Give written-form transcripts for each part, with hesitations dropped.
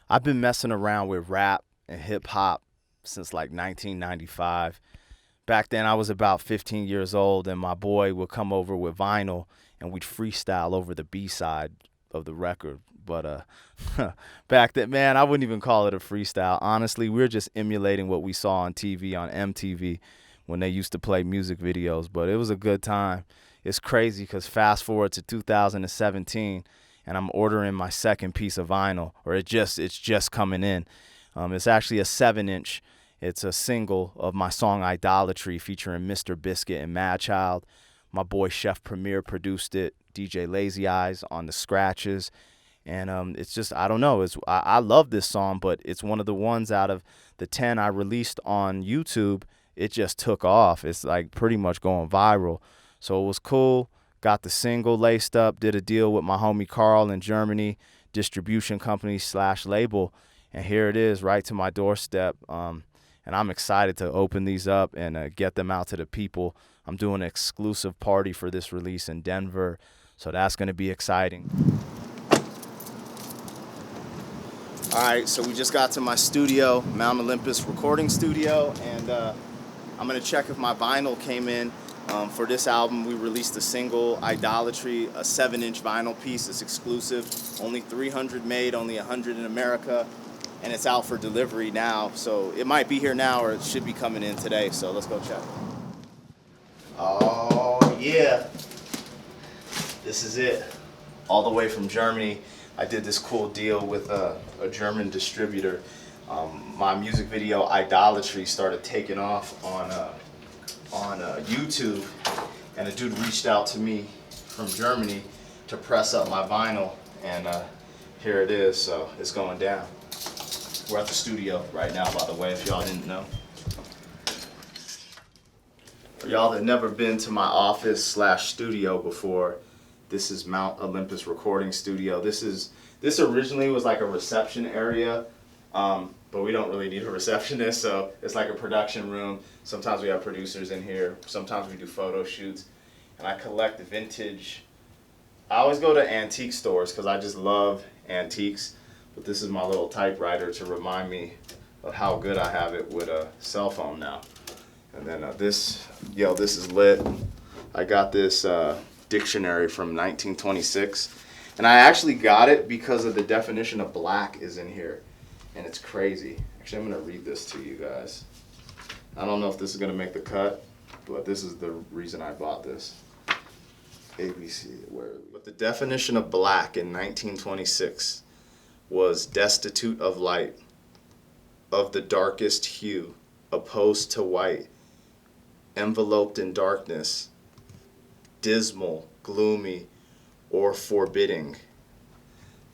I've been messing around with rap and hip hop since like 1995. Back then, I was about 15 years old, and my boy would come over with vinyl, and we'd freestyle over the B side of the record. But back then, man, I wouldn't even call it a freestyle. Honestly, we were just emulating what we saw on TV on MTV when they used to play music videos. But it was a good time. It's crazy because fast forward to 2017, and I'm ordering my second piece of vinyl, or it's just coming in. It's actually a 7-inch. It's a single of my song Idolatry featuring Mr. Biscuit and Mad Child. My boy Chef Premier produced it. DJ Lazy Eyes on the scratches. And it's just, I don't know. I love this song, but it's one of the ones out of the 10 I released on YouTube. It just took off. It's like pretty much going viral. So it was cool. Got the single laced up. Did a deal with my homie Carl in Germany, distribution company / label. And here it is right to my doorstep. And I'm excited to open these up and get them out to the people. I'm doing an exclusive party for this release in Denver, so that's going to be exciting. All right, so we just got to my studio, Mount Olympus recording studio, and I'm going to check if my vinyl came in. For this album, we released a single, Idolatry, a 7-inch vinyl piece. It's exclusive, only 300 made, only 100 in America. And it's out for delivery now, so it might be here now or it should be coming in today, so let's go check. Oh yeah, this is it, all the way from Germany. I did this cool deal with a German distributor. My music video Idolatry started taking off on YouTube, and a dude reached out to me from Germany to press up my vinyl, and here it is, so it's going down. We're at the studio right now, by the way, if y'all didn't know. For y'all that never been to my office / studio before, this is Mount Olympus Recording Studio. This originally was like a reception area, but we don't really need a receptionist, so it's like a production room. Sometimes we have producers in here. Sometimes we do photo shoots, and I collect vintage. I always go to antique stores because I just love antiques. But this is my little typewriter to remind me of how good I have it with a cell phone now. And then this is lit. I got this dictionary from 1926. And I actually got it because of the definition of black is in here. And it's crazy. Actually, I'm going to read this to you guys. I don't know if this is going to make the cut, but this is the reason I bought this. ABC, where? But the definition of black in 1926 was destitute of light, of the darkest hue, opposed to white, enveloped in darkness, dismal, gloomy, or forbidding,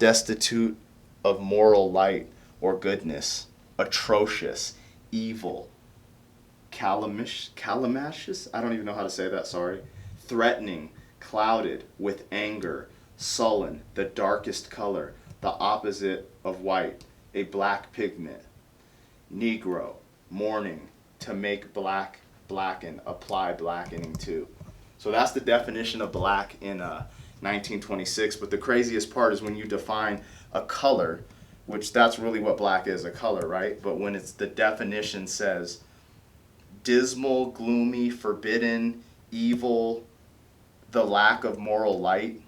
destitute of moral light or goodness, atrocious, evil, calamitous, I don't even know how to say that, sorry, threatening, clouded with anger, sullen, the darkest color, the opposite of white, a black pigment. Negro, mourning, to make black, blacken, apply blackening to. So that's the definition of black in 1926. But the craziest part is when you define a color, which that's really what black is, a color, right? But when it's the definition says dismal, gloomy, forbidden, evil, the lack of moral light,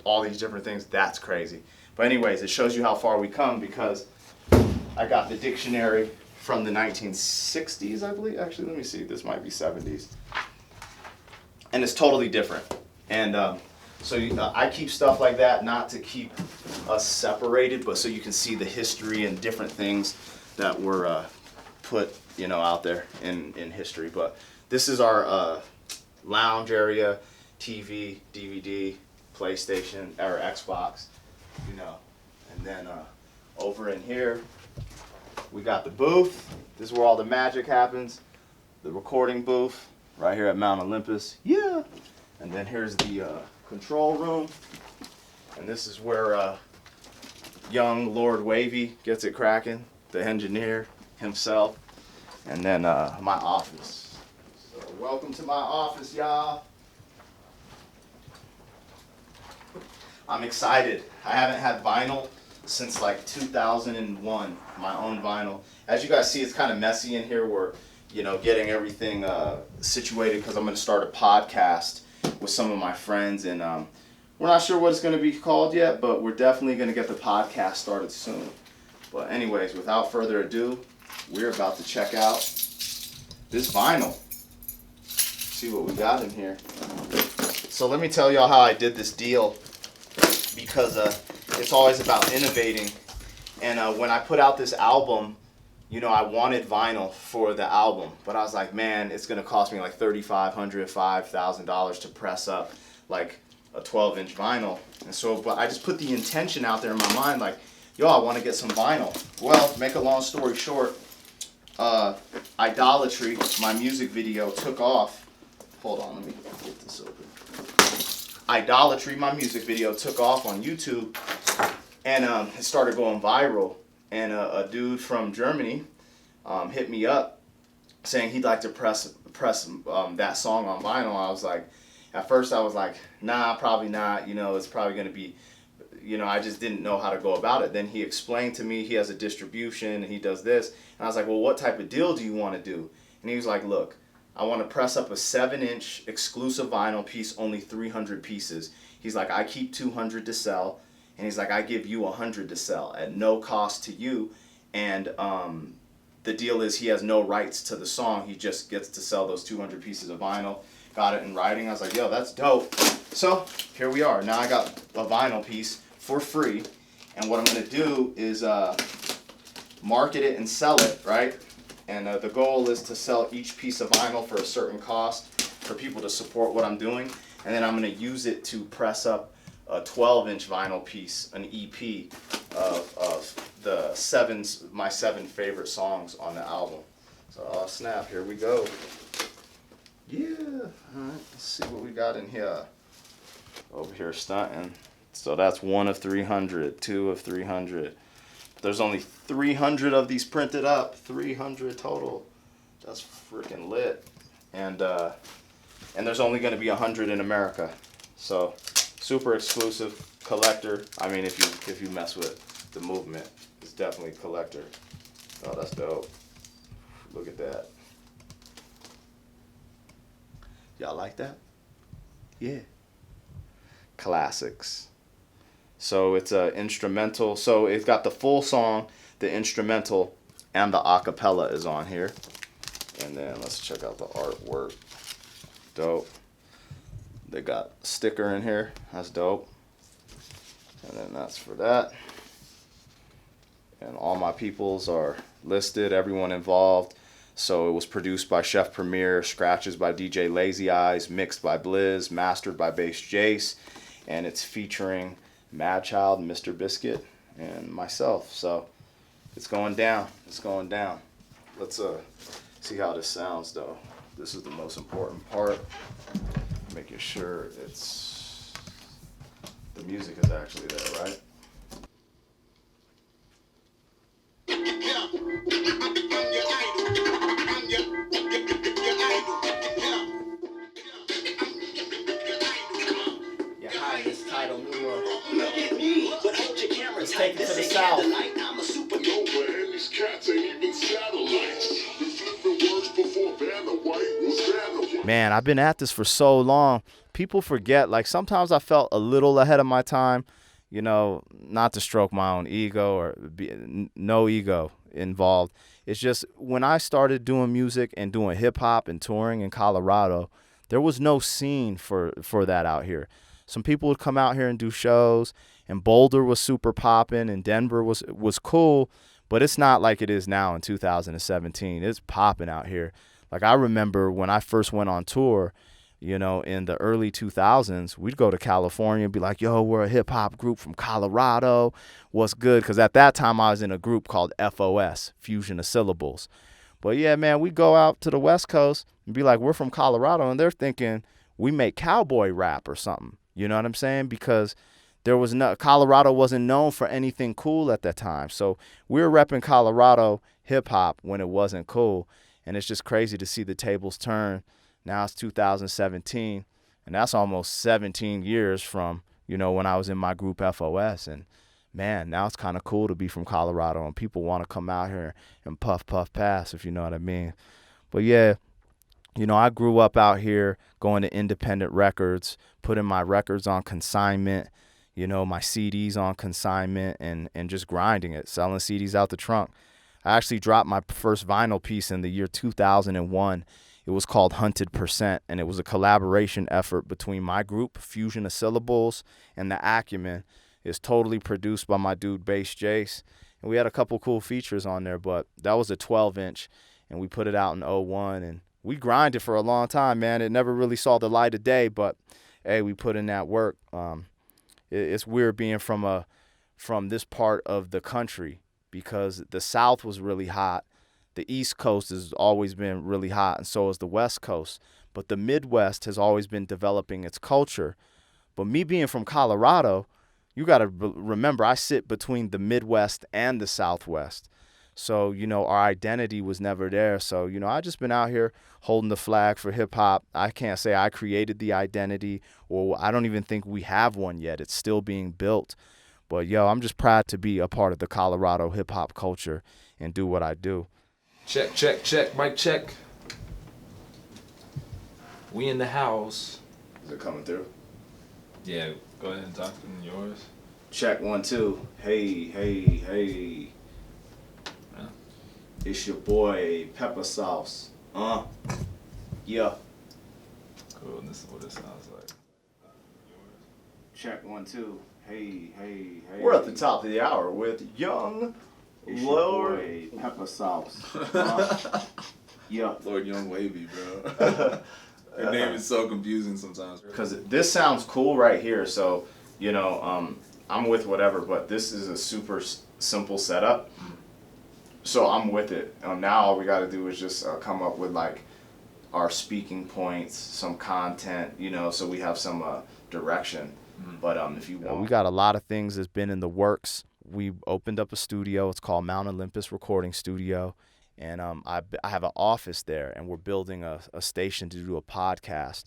all these different things, that's crazy. But anyways, it shows you how far we come because I got the dictionary from the 1960s, I believe. Actually, let me see. This might be 70s. And it's totally different. And I keep stuff like that not to keep us separated, but so you can see the history and different things that were put, out there in history. But this is our lounge area, TV, DVD, PlayStation, or Xbox. And then over in here we got the booth. This is where all the magic happens, the recording booth right here at Mount Olympus. Yeah. And then here's the control room, and this is where young Lord Wavy gets it cracking, the engineer himself. And then my office. So welcome to my office, y'all. I'm excited. I haven't had vinyl since like 2001, my own vinyl. As you guys see, it's kind of messy in here. We're, getting everything situated because I'm going to start a podcast with some of my friends, and we're not sure what it's going to be called yet, but we're definitely going to get the podcast started soon. But anyways, without further ado, we're about to check out this vinyl. See what we got in here. So let me tell y'all how I did this deal, because it's always about innovating. And when I put out this album, I wanted vinyl for the album, but I was like, man, it's gonna cost me like $3,500, $5,000 to press up like a 12-inch vinyl. And so, but I just put the intention out there in my mind, like, yo, I want to get some vinyl. Well, to make a long story short, Idolatry, my music video, took off. Hold on, let me get this open. Idolatry, my music video, took off on YouTube, and it started going viral. And a dude from Germany hit me up saying he'd like to press that song on vinyl. I was like, at first I was like, nah, probably not. It's probably going to be, I just didn't know how to go about it. Then he explained to me he has a distribution and he does this. And I was like, well, what type of deal do you want to do? And he was like, look, I want to press up a 7-inch exclusive vinyl piece, only 300 pieces. He's like, I keep 200 to sell. And he's like, I give you 100 to sell at no cost to you. And the deal is he has no rights to the song. He just gets to sell those 200 pieces of vinyl. Got it in writing. I was like, yo, that's dope. So here we are. Now I got a vinyl piece for free. And what I'm going to do is market it and sell it, right? And the goal is to sell each piece of vinyl for a certain cost for people to support what I'm doing. And then I'm going to use it to press up a 12-inch vinyl piece, an EP of my 7 favorite songs on the album. So snap, here we go. Yeah, all right, let's see what we got in here. Over here stunting. So that's 1 of 300, 2 of 300. There's only 300 of these printed up, 300 total. That's freaking lit. And there's only going to be 100 in America. So super exclusive, collector. I mean, if you mess with the movement, it's definitely collector. Oh, that's dope. Look at that. Y'all like that? Yeah. Classics. So it's a instrumental. So it's got the full song, the instrumental, and the acapella is on here. And then let's check out the artwork. Dope. They got a sticker in here. That's dope. And then that's for that. And all my peoples are listed, everyone involved. So it was produced by Chef Premier, scratches by DJ Lazy Eyes, mixed by Blizz, mastered by Bass Jace, and it's featuring Mad Child, Mr. Biscuit, and myself. So it's going down. It's going down. Let's see how this sounds, though. This is the most important part. Making sure the music is actually there, right? Your highest title, New York. Look at me, but hold your camera. Let's take it to the south. I'm a supernova, and these cats ain't even satellites. Been flipping words before Vanna White was Vanna White. Man, I've been at this for so long. People forget, like sometimes I felt a little ahead of my time, not to stroke my own ego or no ego involved. It's just when I started doing music and doing hip hop and touring in Colorado, there was no scene for that out here. Some people would come out here and do shows, and Boulder was super popping and Denver was cool, but it's not like it is now in 2017. It's popping out here. Like I remember when I first went on tour, in the early 2000s, we'd go to California and be like, yo, we're a hip hop group from Colorado. What's good? Because at that time I was in a group called FOS, Fusion of Syllables. But yeah, man, we go out to the West Coast and be like, we're from Colorado. And they're thinking we make cowboy rap or something. You know what I'm saying? Because Colorado wasn't known for anything cool at that time. So we were repping Colorado hip hop when it wasn't cool. And it's just crazy to see the tables turn. Now it's 2017, and that's almost 17 years from, when I was in my group FOS. And man, now it's kind of cool to be from Colorado and people want to come out here and puff, puff, pass, if you know what I mean. But yeah, I grew up out here going to independent records, putting my records on consignment, my CDs on consignment and just grinding it, selling CDs out the trunk. I actually dropped my first vinyl piece in the year 2001. It was called Hunted Percent, and it was a collaboration effort between my group, Fusion of Syllables, and The Acumen. It's totally produced by my dude, Bass Jace. And we had a couple cool features on there, but that was a 12-inch, and we put it out in '01, and we grinded for a long time, man. It never really saw the light of day, but, hey, we put in that work. It's weird being from this part of the country because the South was really hot. The East Coast has always been really hot, and so has the West Coast. But the Midwest has always been developing its culture. But me being from Colorado, you got to remember I sit between the Midwest and the Southwest. So, our identity was never there. So, I just been out here holding the flag for hip hop. I can't say I created the identity, or I don't even think we have one yet. It's still being built. But, I'm just proud to be a part of the Colorado hip hop culture and do what I do. Check, check, check, mic check. We in the house. Is it coming through? Yeah, go ahead and talk in yours. Check 1 2. Hey, hey, hey. Yeah. It's your boy Pepper Sauce. Yeah. Cool, and this is what it sounds like. Check 1 2. Hey, hey, hey. We're at the top of the hour with Young Lord Pepper Sauce. Yeah. Lord Young Wavy, bro. Your name is so confusing sometimes. Because this sounds cool right here. So, I'm with whatever, but this is a super simple setup. So I'm with it. Now all we got to do is just come up with like our speaking points, some content, so we have some direction. But if you want, we got a lot of things that's been in the works. We opened up a studio. It's called Mount Olympus Recording Studio. And I have an office there, and we're building a station to do a podcast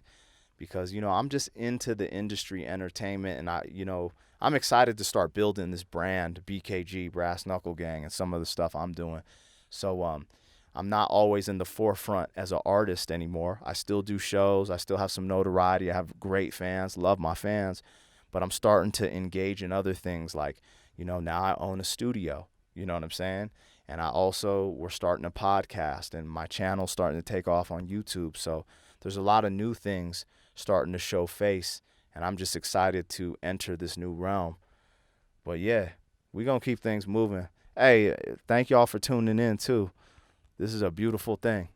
because, I'm just into the industry entertainment, and I'm excited to start building this brand, BKG, Brass Knuckle Gang, and some of the stuff I'm doing. So I'm not always in the forefront as an artist anymore. I still do shows. I still have some notoriety. I have great fans, love my fans. But I'm starting to engage in other things like, now I own a studio. You know what I'm saying? And we're starting a podcast, and my channel's starting to take off on YouTube. So there's a lot of new things starting to show face, and I'm just excited to enter this new realm. But yeah, we're going to keep things moving. Hey, thank y'all for tuning in too. This is a beautiful thing.